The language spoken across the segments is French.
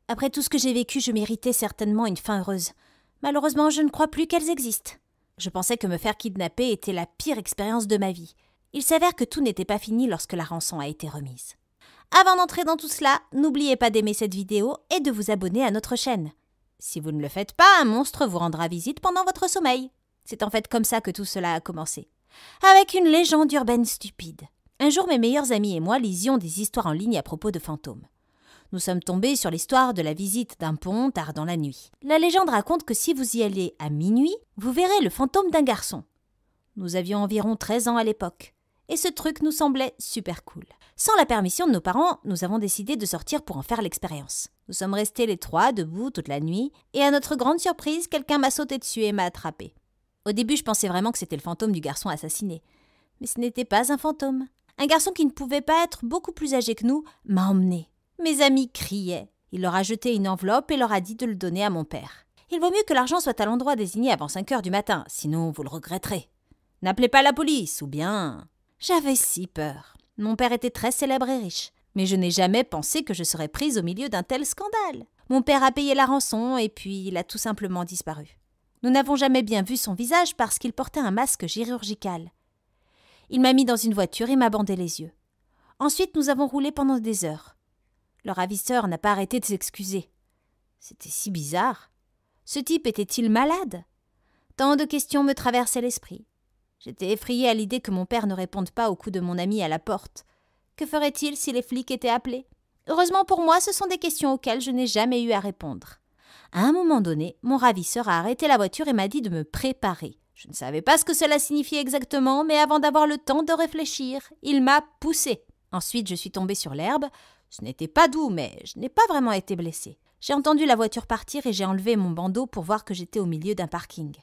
Après tout ce que j'ai vécu, je méritais certainement une fin heureuse. Malheureusement, je ne crois plus qu'elles existent. Je pensais que me faire kidnapper était la pire expérience de ma vie. Il s'avère que tout n'était pas fini lorsque la rançon a été remise. Avant d'entrer dans tout cela, n'oubliez pas d'aimer cette vidéo et de vous abonner à notre chaîne. Si vous ne le faites pas, un monstre vous rendra visite pendant votre sommeil. C'est en fait comme ça que tout cela a commencé. Avec une légende urbaine stupide. Un jour, mes meilleurs amis et moi lisions des histoires en ligne à propos de fantômes. Nous sommes tombés sur l'histoire de la visite d'un pont tard dans la nuit. La légende raconte que si vous y allez à minuit, vous verrez le fantôme d'un garçon. Nous avions environ 13 ans à l'époque. Et ce truc nous semblait super cool. Sans la permission de nos parents, nous avons décidé de sortir pour en faire l'expérience. Nous sommes restés les trois debout toute la nuit, et à notre grande surprise, quelqu'un m'a sauté dessus et m'a attrapé. Au début, je pensais vraiment que c'était le fantôme du garçon assassiné. Mais ce n'était pas un fantôme. Un garçon qui ne pouvait pas être beaucoup plus âgé que nous m'a emmené. Mes amis criaient. Il leur a jeté une enveloppe et leur a dit de le donner à mon père. Il vaut mieux que l'argent soit à l'endroit désigné avant 5 heures du matin, sinon vous le regretterez. N'appelez pas la police, ou bien... J'avais si peur. Mon père était très célèbre et riche, mais je n'ai jamais pensé que je serais prise au milieu d'un tel scandale. Mon père a payé la rançon et puis il a tout simplement disparu. Nous n'avons jamais bien vu son visage parce qu'il portait un masque chirurgical. Il m'a mis dans une voiture et m'a bandé les yeux. Ensuite, nous avons roulé pendant des heures. Le ravisseur n'a pas arrêté de s'excuser. C'était si bizarre. Ce type était-il malade? Tant de questions me traversaient l'esprit. J'étais effrayée à l'idée que mon père ne réponde pas au coup de mon ami à la porte. Que ferait-il si les flics étaient appelés? Heureusement pour moi, ce sont des questions auxquelles je n'ai jamais eu à répondre. À un moment donné, mon ravisseur a arrêté la voiture et m'a dit de me préparer. Je ne savais pas ce que cela signifiait exactement, mais avant d'avoir le temps de réfléchir, il m'a poussée. Ensuite, je suis tombée sur l'herbe. Ce n'était pas doux, mais je n'ai pas vraiment été blessée. J'ai entendu la voiture partir et j'ai enlevé mon bandeau pour voir que j'étais au milieu d'un parking.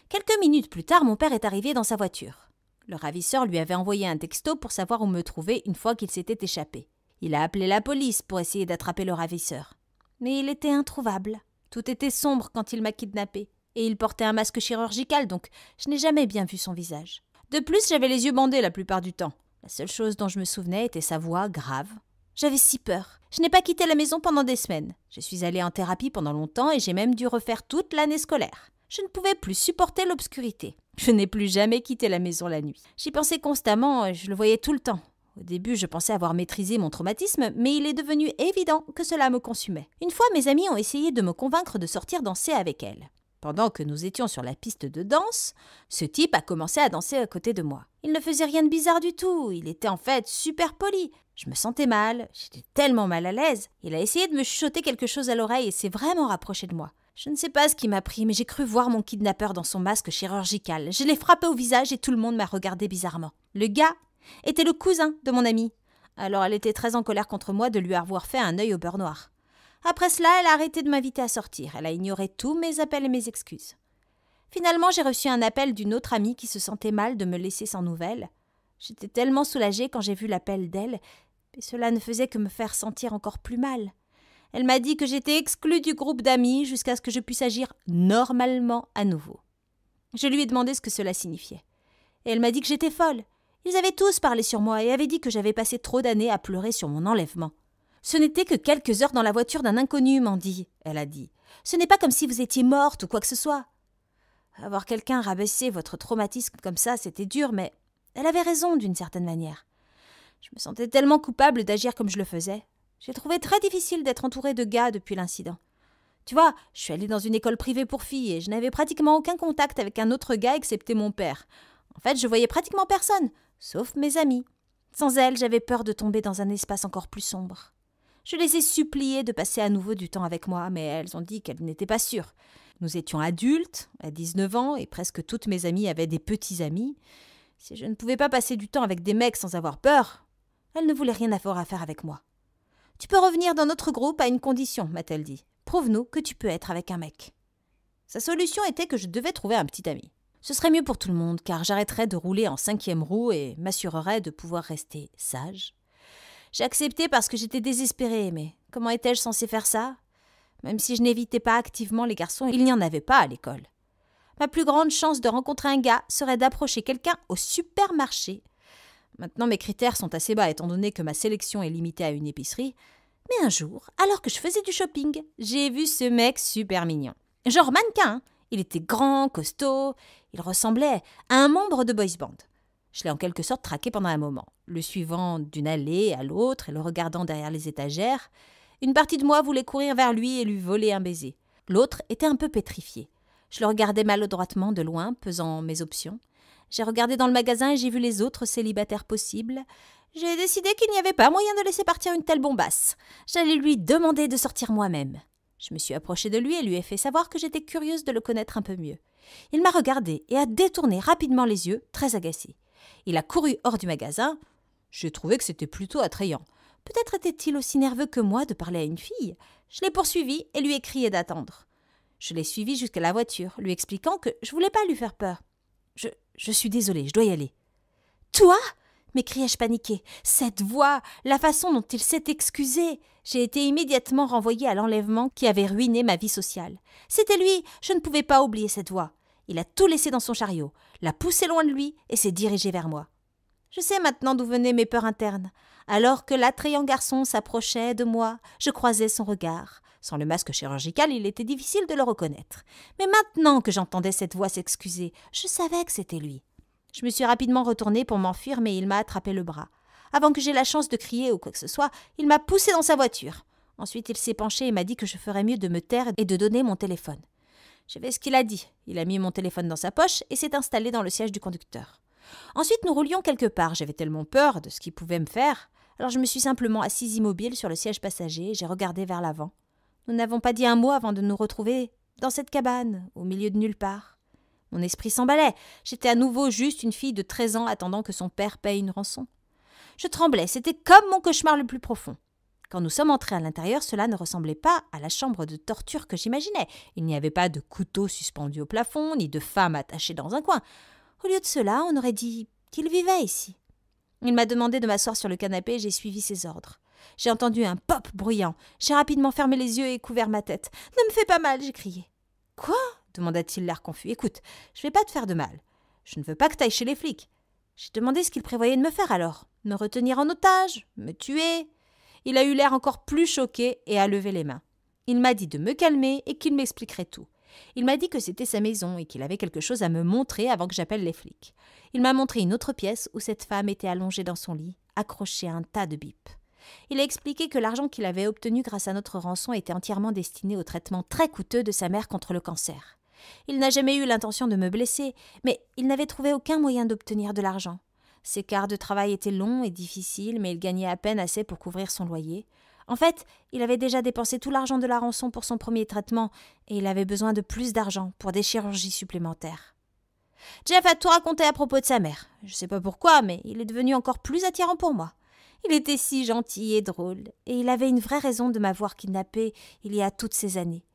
Quelques minutes plus tard, mon père est arrivé dans sa voiture. Le ravisseur lui avait envoyé un texto pour savoir où me trouver une fois qu'il s'était échappé. Il a appelé la police pour essayer d'attraper le ravisseur. Mais il était introuvable. Tout était sombre quand il m'a kidnappée. Et il portait un masque chirurgical, donc je n'ai jamais bien vu son visage. De plus, j'avais les yeux bandés la plupart du temps. La seule chose dont je me souvenais était sa voix grave. J'avais si peur. Je n'ai pas quitté la maison pendant des semaines. Je suis allée en thérapie pendant longtemps et j'ai même dû refaire toute l'année scolaire. Je ne pouvais plus supporter l'obscurité. Je n'ai plus jamais quitté la maison la nuit. J'y pensais constamment et je le voyais tout le temps. Au début, je pensais avoir maîtrisé mon traumatisme, mais il est devenu évident que cela me consumait. Une fois, mes amis ont essayé de me convaincre de sortir danser avec elles. Pendant que nous étions sur la piste de danse, ce type a commencé à danser à côté de moi. Il ne faisait rien de bizarre du tout, il était en fait super poli. Je me sentais mal, j'étais tellement mal à l'aise. Il a essayé de me chuchoter quelque chose à l'oreille et s'est vraiment rapproché de moi. Je ne sais pas ce qui m'a pris, mais j'ai cru voir mon kidnappeur dans son masque chirurgical. Je l'ai frappé au visage et tout le monde m'a regardé bizarrement. Le gars était le cousin de mon amie. Alors elle était très en colère contre moi de lui avoir fait un œil au beurre noir. Après cela, elle a arrêté de m'inviter à sortir. Elle a ignoré tous mes appels et mes excuses. Finalement, j'ai reçu un appel d'une autre amie qui se sentait mal de me laisser sans nouvelles. J'étais tellement soulagée quand j'ai vu l'appel d'elle, mais cela ne faisait que me faire sentir encore plus mal. Elle m'a dit que j'étais exclue du groupe d'amis jusqu'à ce que je puisse agir normalement à nouveau. Je lui ai demandé ce que cela signifiait. Et elle m'a dit que j'étais folle. Ils avaient tous parlé sur moi et avaient dit que j'avais passé trop d'années à pleurer sur mon enlèvement. Ce n'était que quelques heures dans la voiture d'un inconnu, Mandy, elle a dit. Ce n'est pas comme si vous étiez morte ou quoi que ce soit. Avoir quelqu'un rabaisser votre traumatisme comme ça, c'était dur, mais elle avait raison d'une certaine manière. Je me sentais tellement coupable d'agir comme je le faisais. J'ai trouvé très difficile d'être entourée de gars depuis l'incident. Tu vois, je suis allée dans une école privée pour filles et je n'avais pratiquement aucun contact avec un autre gars excepté mon père. En fait, je voyais pratiquement personne, sauf mes amis. Sans elles, j'avais peur de tomber dans un espace encore plus sombre. Je les ai suppliées de passer à nouveau du temps avec moi, mais elles ont dit qu'elles n'étaient pas sûres. Nous étions adultes, à 19 ans, et presque toutes mes amies avaient des petits amis. Si je ne pouvais pas passer du temps avec des mecs sans avoir peur, elles ne voulaient rien avoir à faire avec moi. « Tu peux revenir dans notre groupe à une condition, m'a-t-elle dit. Prouve-nous que tu peux être avec un mec. » Sa solution était que je devais trouver un petit ami. Ce serait mieux pour tout le monde, car j'arrêterais de rouler en 5e roue et m'assurerais de pouvoir rester sage. J'ai accepté parce que j'étais désespérée, mais comment étais-je censée faire ça? Même si je n'évitais pas activement les garçons, il n'y en avait pas à l'école. Ma plus grande chance de rencontrer un gars serait d'approcher quelqu'un au supermarché. Maintenant, mes critères sont assez bas étant donné que ma sélection est limitée à une épicerie, Mais un jour, alors que je faisais du shopping, j'ai vu ce mec super mignon. Genre mannequin, hein. Il était grand, costaud, il ressemblait à un membre de boys band. Je l'ai en quelque sorte traqué pendant un moment, le suivant d'une allée à l'autre et le regardant derrière les étagères. Une partie de moi voulait courir vers lui et lui voler un baiser. L'autre était un peu pétrifié. Je le regardais maladroitement de loin, pesant mes options. J'ai regardé dans le magasin et j'ai vu les autres célibataires possibles. J'ai décidé qu'il n'y avait pas moyen de laisser partir une telle bombasse. J'allais lui demander de sortir moi-même. Je me suis approchée de lui et lui ai fait savoir que j'étais curieuse de le connaître un peu mieux. Il m'a regardée et a détourné rapidement les yeux, très agacé. Il a couru hors du magasin. J'ai trouvé que c'était plutôt attrayant. Peut-être était-il aussi nerveux que moi de parler à une fille. Je l'ai poursuivi et lui ai crié d'attendre. Je l'ai suivi jusqu'à la voiture, lui expliquant que je voulais pas lui faire peur. Je suis désolée, je dois y aller. Toi ? M'écriai-je paniquée. Cette voix, la façon dont il s'est excusé. J'ai été immédiatement renvoyée à l'enlèvement qui avait ruiné ma vie sociale. C'était lui, je ne pouvais pas oublier cette voix. Il a tout laissé dans son chariot, l'a poussé loin de lui et s'est dirigé vers moi. Je sais maintenant d'où venaient mes peurs internes. Alors que l'attrayant garçon s'approchait de moi, je croisais son regard. Sans le masque chirurgical, il était difficile de le reconnaître. Mais maintenant que j'entendais cette voix s'excuser, je savais que c'était lui. Je me suis rapidement retournée pour m'enfuir, mais il m'a attrapé le bras. Avant que j'aie la chance de crier ou quoi que ce soit, il m'a poussé dans sa voiture. Ensuite, il s'est penché et m'a dit que je ferais mieux de me taire et de donner mon téléphone. J'ai fait ce qu'il a dit. Il a mis mon téléphone dans sa poche et s'est installé dans le siège du conducteur. Ensuite, nous roulions quelque part. J'avais tellement peur de ce qu'il pouvait me faire. Alors je me suis simplement assise immobile sur le siège passager et j'ai regardé vers l'avant. Nous n'avons pas dit un mot avant de nous retrouver dans cette cabane, au milieu de nulle part. Mon esprit s'emballait. J'étais à nouveau juste une fille de 13 ans attendant que son père paye une rançon. Je tremblais. C'était comme mon cauchemar le plus profond. Quand nous sommes entrés à l'intérieur, cela ne ressemblait pas à la chambre de torture que j'imaginais. Il n'y avait pas de couteau suspendu au plafond, ni de femme attachée dans un coin. Au lieu de cela, on aurait dit qu'il vivait ici. Il m'a demandé de m'asseoir sur le canapé et j'ai suivi ses ordres. J'ai entendu un pop bruyant. J'ai rapidement fermé les yeux et couvert ma tête. « Ne me fais pas mal !» j'ai crié. « Quoi ?» demanda-t-il l'air confus. « Écoute, je ne vais pas te faire de mal. Je ne veux pas que tu ailles chez les flics. » J'ai demandé ce qu'il prévoyait de me faire alors. Me retenir en otage? Me tuer? Il a eu l'air encore plus choqué et a levé les mains. Il m'a dit de me calmer et qu'il m'expliquerait tout. Il m'a dit que c'était sa maison et qu'il avait quelque chose à me montrer avant que j'appelle les flics. Il m'a montré une autre pièce où cette femme était allongée dans son lit, accrochée à un tas de bips. Il a expliqué que l'argent qu'il avait obtenu grâce à notre rançon était entièrement destiné au traitement très coûteux de sa mère contre le cancer. Il n'a jamais eu l'intention de me blesser, mais il n'avait trouvé aucun moyen d'obtenir de l'argent. Ses quarts de travail étaient longs et difficiles, mais il gagnait à peine assez pour couvrir son loyer. En fait, il avait déjà dépensé tout l'argent de la rançon pour son premier traitement, et il avait besoin de plus d'argent pour des chirurgies supplémentaires. Jeff a tout raconté à propos de sa mère. Je ne sais pas pourquoi, mais il est devenu encore plus attirant pour moi. Il était si gentil et drôle, et il avait une vraie raison de m'avoir kidnappée il y a toutes ces années.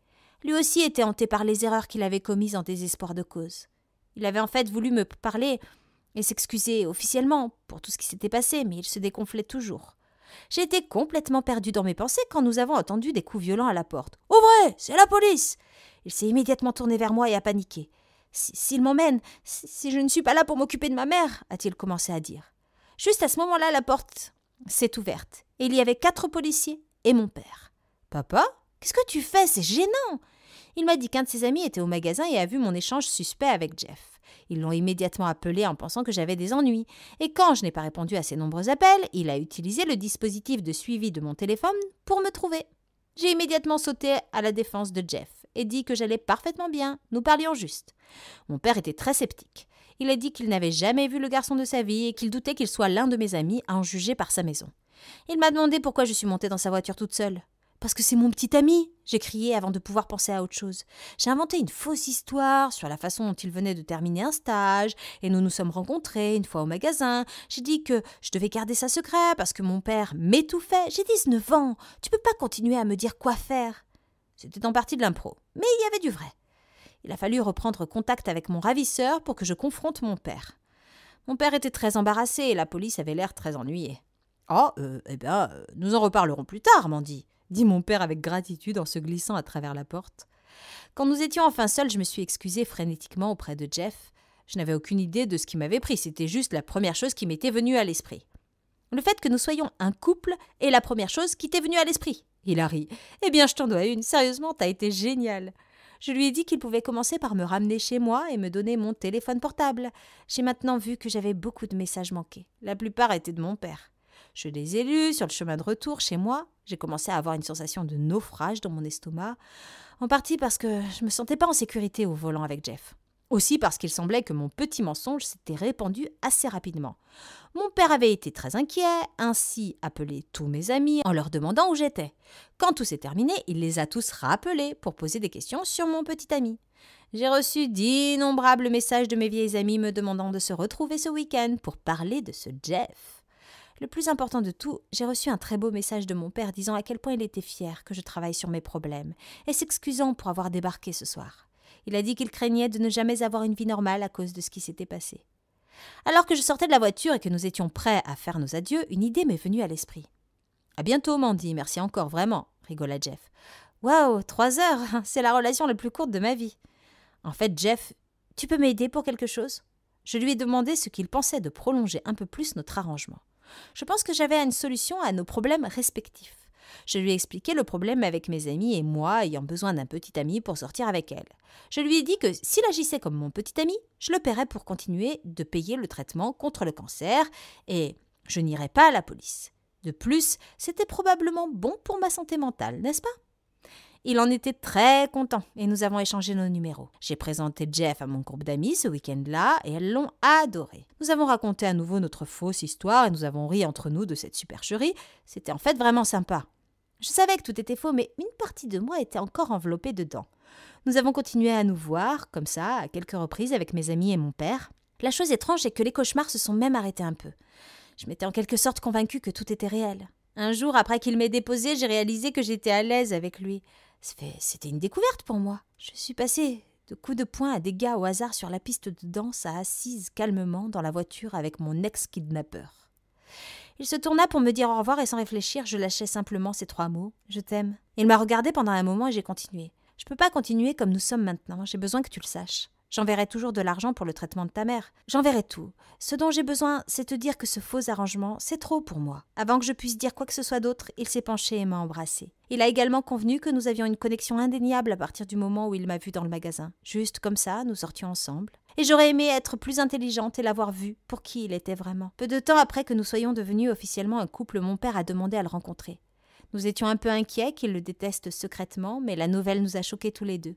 Lui aussi était hanté par les erreurs qu'il avait commises en désespoir de cause. Il avait en fait voulu me parler et s'excuser officiellement pour tout ce qui s'était passé, mais il se dégonflait toujours. J'ai été complètement perdue dans mes pensées quand nous avons entendu des coups violents à la porte. « Ouvrez, c'est la police !» Il s'est immédiatement tourné vers moi et a paniqué. « S'il m'emmène, si je ne suis pas là pour m'occuper de ma mère !» a-t-il commencé à dire. Juste à ce moment-là, la porte s'est ouverte et il y avait 4 policiers et mon père. « Papa, qu'est-ce que tu fais? C'est gênant !» Il m'a dit qu'un de ses amis était au magasin et a vu mon échange suspect avec Jeff. Ils l'ont immédiatement appelé en pensant que j'avais des ennuis. Et quand je n'ai pas répondu à ses nombreux appels, il a utilisé le dispositif de suivi de mon téléphone pour me trouver. J'ai immédiatement sauté à la défense de Jeff et dit que j'allais parfaitement bien, nous parlions juste. Mon père était très sceptique. Il a dit qu'il n'avait jamais vu le garçon de sa vie et qu'il doutait qu'il soit l'un de mes amis à en juger par sa maison. Il m'a demandé pourquoi je suis montée dans sa voiture toute seule. « Parce que c'est mon petit ami !» j'ai crié avant de pouvoir penser à autre chose. J'ai inventé une fausse histoire sur la façon dont il venait de terminer un stage et nous nous sommes rencontrés une fois au magasin. J'ai dit que je devais garder ça secret parce que mon père m'étouffait. J'ai 19 ans. Tu peux pas continuer à me dire quoi faire. C'était en partie de l'impro, mais il y avait du vrai. Il a fallu reprendre contact avec mon ravisseur pour que je confronte mon père. Mon père était très embarrassé et la police avait l'air très ennuyée. « Oh, nous en reparlerons plus tard, Mandy !» dit mon père avec gratitude en se glissant à travers la porte. Quand nous étions enfin seuls, je me suis excusée frénétiquement auprès de Jeff. Je n'avais aucune idée de ce qui m'avait pris, c'était juste la première chose qui m'était venue à l'esprit. Le fait que nous soyons un couple est la première chose qui t'est venue à l'esprit. » Il a ri. « Eh bien, je t'en dois une. Sérieusement, t'as été génial. » Je lui ai dit qu'il pouvait commencer par me ramener chez moi et me donner mon téléphone portable. J'ai maintenant vu que j'avais beaucoup de messages manqués. La plupart étaient de mon père. Je les ai lus sur le chemin de retour chez moi. J'ai commencé à avoir une sensation de naufrage dans mon estomac, en partie parce que je me sentais pas en sécurité au volant avec Jeff. Aussi parce qu'il semblait que mon petit mensonge s'était répandu assez rapidement. Mon père avait été très inquiet, ainsi appelé tous mes amis en leur demandant où j'étais. Quand tout s'est terminé, il les a tous rappelés pour poser des questions sur mon petit ami. J'ai reçu d'innombrables messages de mes vieilles amies me demandant de se retrouver ce week-end pour parler de ce Jeff. Le plus important de tout, j'ai reçu un très beau message de mon père disant à quel point il était fier que je travaille sur mes problèmes et s'excusant pour avoir débarqué ce soir. Il a dit qu'il craignait de ne jamais avoir une vie normale à cause de ce qui s'était passé. Alors que je sortais de la voiture et que nous étions prêts à faire nos adieux, une idée m'est venue à l'esprit. « À bientôt, Mandy, merci encore, vraiment », rigola Jeff. « Waouh, 3 heures, c'est la relation la plus courte de ma vie. » En fait, Jeff, tu peux m'aider pour quelque chose ? Je lui ai demandé ce qu'il pensait de prolonger un peu plus notre arrangement. Je pense que j'avais une solution à nos problèmes respectifs. Je lui ai expliqué le problème avec mes amis et moi ayant besoin d'un petit ami pour sortir avec elle. Je lui ai dit que s'il agissait comme mon petit ami, je le paierais pour continuer de payer le traitement contre le cancer et je n'irais pas à la police. De plus, c'était probablement bon pour ma santé mentale, n'est-ce pas ? Il en était très content et nous avons échangé nos numéros. J'ai présenté Jeff à mon groupe d'amis ce week-end-là et elles l'ont adoré. Nous avons raconté à nouveau notre fausse histoire et nous avons ri entre nous de cette supercherie. C'était en fait vraiment sympa. Je savais que tout était faux, mais une partie de moi était encore enveloppée dedans. Nous avons continué à nous voir, comme ça, à quelques reprises avec mes amis et mon père. La chose étrange est que les cauchemars se sont même arrêtés un peu. Je m'étais en quelque sorte convaincue que tout était réel. Un jour, après qu'il m'ait déposée, j'ai réalisé que j'étais à l'aise avec lui. C'était une découverte pour moi. Je suis passée de coups de poing à des gars au hasard sur la piste de danse à assise calmement dans la voiture avec mon ex-kidnappeur. Il se tourna pour me dire au revoir et sans réfléchir, je lâchai simplement ces 3 mots. « Je t'aime ». Il m'a regardé pendant un moment et j'ai continué. « Je peux pas continuer comme nous sommes maintenant, j'ai besoin que tu le saches. J'enverrai toujours de l'argent pour le traitement de ta mère. J'enverrai tout. Ce dont j'ai besoin, c'est te dire que ce faux arrangement, c'est trop pour moi. » Avant que je puisse dire quoi que ce soit d'autre, il s'est penché et m'a embrassé. Il a également convenu que nous avions une connexion indéniable à partir du moment où il m'a vue dans le magasin. Juste comme ça, nous sortions ensemble. Et j'aurais aimé être plus intelligente et l'avoir vu pour qui il était vraiment. Peu de temps après que nous soyons devenus officiellement un couple, mon père a demandé à le rencontrer. Nous étions un peu inquiets qu'il le déteste secrètement, mais la nouvelle nous a choqués tous les deux.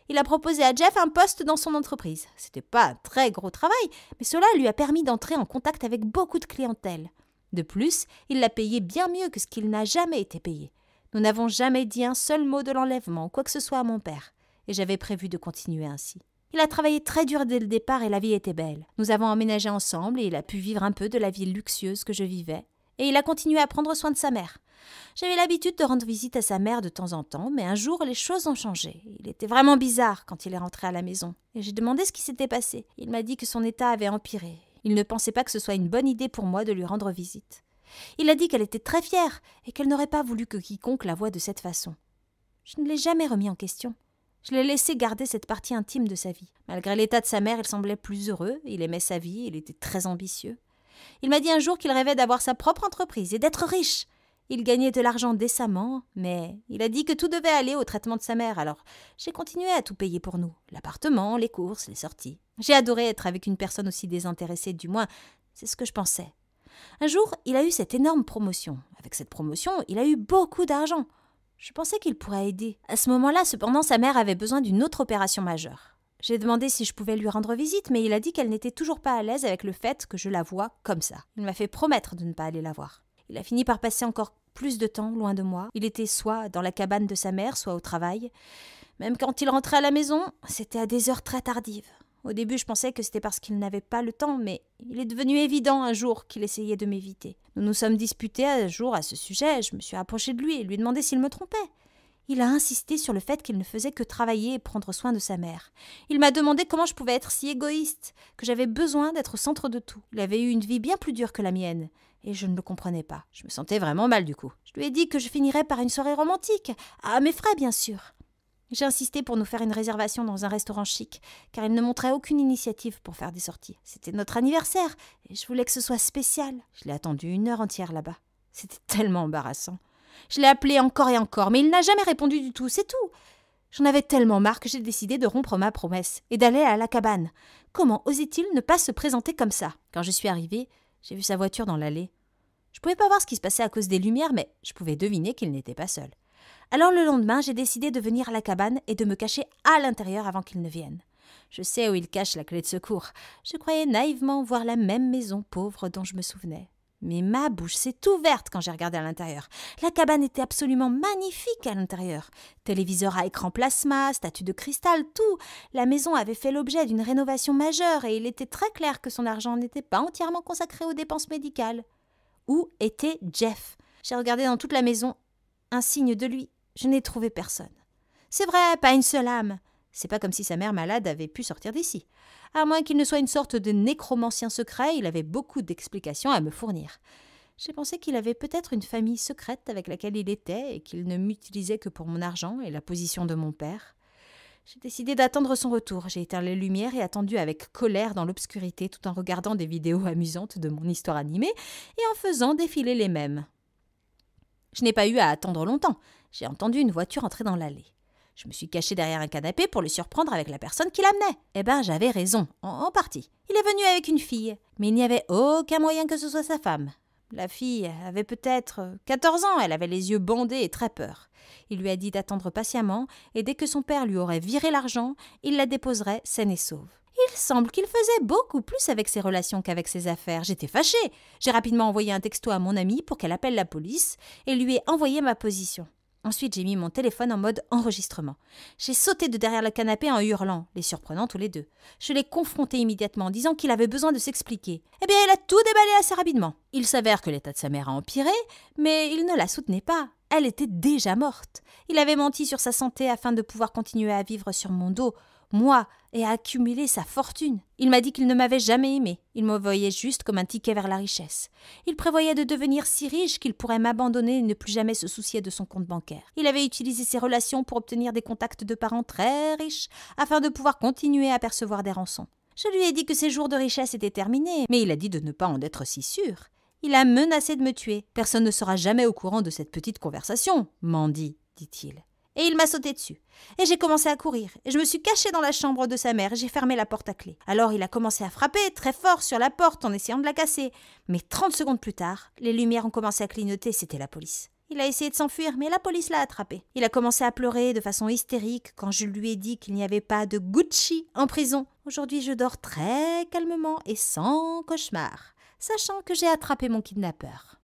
Il a proposé à Jeff un poste dans son entreprise. C'était pas un très gros travail, mais cela lui a permis d'entrer en contact avec beaucoup de clientèle. De plus, il l'a payé bien mieux que ce qu'il n'a jamais été payé. Nous n'avons jamais dit un seul mot de l'enlèvement ou quoi que ce soit à mon père, et j'avais prévu de continuer ainsi. Il a travaillé très dur dès le départ et la vie était belle. Nous avons emménagé ensemble et il a pu vivre un peu de la vie luxueuse que je vivais. Et il a continué à prendre soin de sa mère. J'avais l'habitude de rendre visite à sa mère de temps en temps, mais un jour, les choses ont changé. Il était vraiment bizarre quand il est rentré à la maison. Et j'ai demandé ce qui s'était passé. Il m'a dit que son état avait empiré. Il ne pensait pas que ce soit une bonne idée pour moi de lui rendre visite. Il a dit qu'elle était très fière et qu'elle n'aurait pas voulu que quiconque la voie de cette façon. Je ne l'ai jamais remis en question. Je l'ai laissé garder cette partie intime de sa vie. Malgré l'état de sa mère, il semblait plus heureux, il aimait sa vie, il était très ambitieux. Il m'a dit un jour qu'il rêvait d'avoir sa propre entreprise et d'être riche. Il gagnait de l'argent décemment, mais il a dit que tout devait aller au traitement de sa mère, alors j'ai continué à tout payer pour nous. L'appartement, les courses, les sorties. J'ai adoré être avec une personne aussi désintéressée, du moins, c'est ce que je pensais. Un jour, il a eu cette énorme promotion. Avec cette promotion, il a eu beaucoup d'argent. Je pensais qu'il pourrait aider. À ce moment-là, cependant, sa mère avait besoin d'une autre opération majeure. J'ai demandé si je pouvais lui rendre visite, mais il a dit qu'elle n'était toujours pas à l'aise avec le fait que je la voie comme ça. Il m'a fait promettre de ne pas aller la voir. Il a fini par passer encore plus de temps loin de moi. Il était soit dans la cabane de sa mère, soit au travail. Même quand il rentrait à la maison, c'était à des heures très tardives. Au début, je pensais que c'était parce qu'il n'avait pas le temps, mais il est devenu évident un jour qu'il essayait de m'éviter. Nous nous sommes disputés un jour à ce sujet. Je me suis approchée de lui et lui ai demandé s'il me trompait. Il a insisté sur le fait qu'il ne faisait que travailler et prendre soin de sa mère. Il m'a demandé comment je pouvais être si égoïste, que j'avais besoin d'être au centre de tout. Il avait eu une vie bien plus dure que la mienne, et je ne le comprenais pas. Je me sentais vraiment mal du coup. Je lui ai dit que je finirais par une soirée romantique, à mes frais bien sûr. J'ai insisté pour nous faire une réservation dans un restaurant chic, car il ne montrait aucune initiative pour faire des sorties. C'était notre anniversaire, et je voulais que ce soit spécial. Je l'ai attendu 1 heure entière là-bas. C'était tellement embarrassant. Je l'ai appelé encore et encore, mais il n'a jamais répondu du tout, c'est tout. J'en avais tellement marre que j'ai décidé de rompre ma promesse et d'aller à la cabane. Comment osait-il ne pas se présenter comme ça? Quand je suis arrivée, j'ai vu sa voiture dans l'allée. Je ne pouvais pas voir ce qui se passait à cause des lumières, mais je pouvais deviner qu'il n'était pas seul. Alors le lendemain, j'ai décidé de venir à la cabane et de me cacher à l'intérieur avant qu'il ne vienne. Je sais où il cache la clé de secours. Je croyais naïvement voir la même maison pauvre dont je me souvenais. Mais ma bouche s'est ouverte quand j'ai regardé à l'intérieur. La cabane était absolument magnifique à l'intérieur. Téléviseur à écran plasma, statue de cristal, tout. La maison avait fait l'objet d'une rénovation majeure et il était très clair que son argent n'était pas entièrement consacré aux dépenses médicales. Où était Jeff? J'ai regardé dans toute la maison. Un signe de lui. Je n'ai trouvé personne. C'est vrai, pas une seule âme. C'est pas comme si sa mère malade avait pu sortir d'ici. À moins qu'il ne soit une sorte de nécromancien secret, il avait beaucoup d'explications à me fournir. J'ai pensé qu'il avait peut-être une famille secrète avec laquelle il était et qu'il ne m'utilisait que pour mon argent et la position de mon père. J'ai décidé d'attendre son retour. J'ai éteint les lumières et attendu avec colère dans l'obscurité tout en regardant des vidéos amusantes de mon histoire animée et en faisant défiler les mêmes. Je n'ai pas eu à attendre longtemps. J'ai entendu une voiture entrer dans l'allée. Je me suis cachée derrière un canapé pour le surprendre avec la personne qui l'amenait. Eh ben, j'avais raison, en partie. Il est venu avec une fille, mais il n'y avait aucun moyen que ce soit sa femme. La fille avait peut-être 14 ans, elle avait les yeux bandés et très peur. Il lui a dit d'attendre patiemment, et dès que son père lui aurait viré l'argent, il la déposerait saine et sauve. Il semble qu'il faisait beaucoup plus avec ses relations qu'avec ses affaires. J'étais fâchée. J'ai rapidement envoyé un texto à mon amie pour qu'elle appelle la police et lui ai envoyé ma position. Ensuite, j'ai mis mon téléphone en mode enregistrement. J'ai sauté de derrière le canapé en hurlant, les surprenant tous les deux. Je l'ai confronté immédiatement, disant qu'il avait besoin de s'expliquer. Eh bien, il a tout déballé assez rapidement. Il s'avère que l'état de sa mère a empiré, mais il ne la soutenait pas. Elle était déjà morte. Il avait menti sur sa santé afin de pouvoir continuer à vivre sur mon dos, moi, et à accumuler sa fortune. Il m'a dit qu'il ne m'avait jamais aimé. Il me voyait juste comme un ticket vers la richesse. Il prévoyait de devenir si riche qu'il pourrait m'abandonner et ne plus jamais se soucier de son compte bancaire. Il avait utilisé ses relations pour obtenir des contacts de parents très riches afin de pouvoir continuer à percevoir des rançons. Je lui ai dit que ses jours de richesse étaient terminés, mais il a dit de ne pas en être si sûr. Il a menacé de me tuer. Personne ne sera jamais au courant de cette petite conversation, m'en dit-il. Et il m'a sauté dessus. Et j'ai commencé à courir. Et je me suis cachée dans la chambre de sa mère et j'ai fermé la porte à clé. Alors il a commencé à frapper très fort sur la porte en essayant de la casser. Mais 30 secondes plus tard, les lumières ont commencé à clignoter, c'était la police. Il a essayé de s'enfuir, mais la police l'a attrapé. Il a commencé à pleurer de façon hystérique quand je lui ai dit qu'il n'y avait pas de Gucci en prison. Aujourd'hui, je dors très calmement et sans cauchemar, sachant que j'ai attrapé mon kidnappeur.